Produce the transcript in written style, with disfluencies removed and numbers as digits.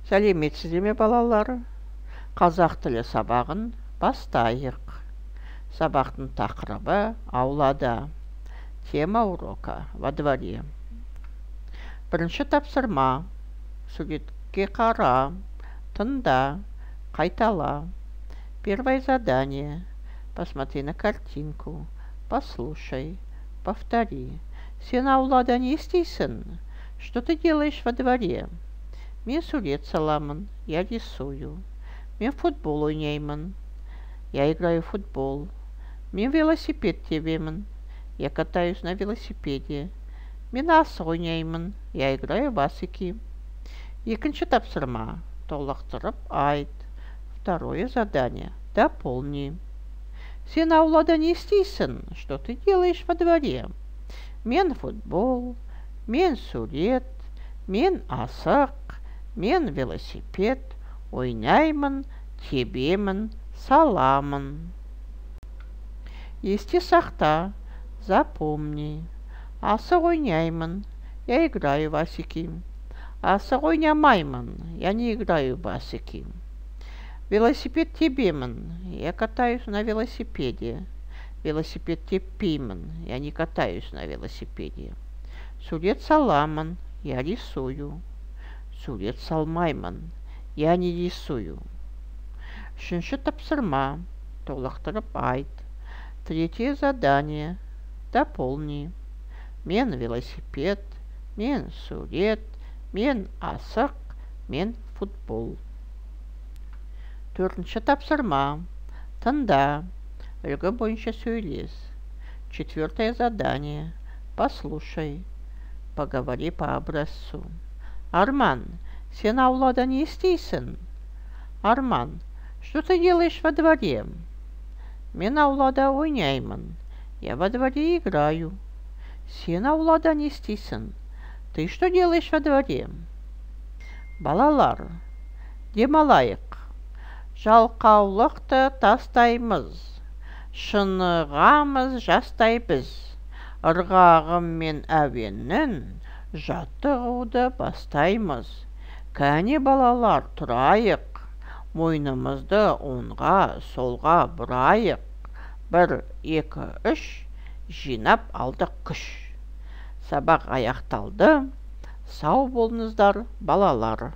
Сәлеметсіздер ме балалар? Қазақ тілі сабағын бастайық. Сабақтың тақырыбы аулада. Тема урока во дворе. Бірінші тапсырма. Суретке қара, тыңда, қайтала. Первое задание. Посмотри на картинку, послушай, повтори. Сен аулада не істейсің? Что ты делаешь во дворе? Мен сурет саламын, я рисую. Мен футбол ойнаймын, я играю в футбол. Мен велосипед тебемін, я катаюсь на велосипеде. Мен асық ойнаймын, я играю в асыки. Екінші тапсырма. Толықтырып айт. Второе задание. Дополни. Сен аулада не істейсің? Что ты делаешь во дворе? Мен футбол, мен сурет, мен асық, мен велосипед, ойнаймын, тебемін, саламын. Есте сақта, запомни. Асық ойнаймын, я играю в асыки. Асық ойнамаймын, я не играю в асыки. Велосипед тебемін, я катаюсь на велосипеде. Велосипед теппеймін, я не катаюсь на велосипеде. Сурет саламын, я рисую. Сурет салмаймын, я не рисую. Үшінші тапсырма. Толықтырып айт. Третье задание. Дополни. Мен велосипед, мен сурет, мен асық, мен футбол. Төртінші тапсырма. Тыңда. Үлгі бойынша сөйлес. Четвертое задание. Послушай. Поговори по образцу. Арман, сен аулада не істейсің? Арман, что ты делаешь во дворе? Мен аулада ойнаймын. Я во дворе играю. Сен аулада не істейсің? Ты что делаешь во дворе? Балалар, демалайық. Жалқаулықты тастаймыз. Шынығамыз жастай біз. Ырғағым мен әуеннің жаттығуды бастаймыз. Кәне балалар, тұрайық. Мойнымызды оңға, солға бұрайық. 1, 2, 3, жинап алдық күш. Сабақ аяқталды. Сау болыңыздар, балалар.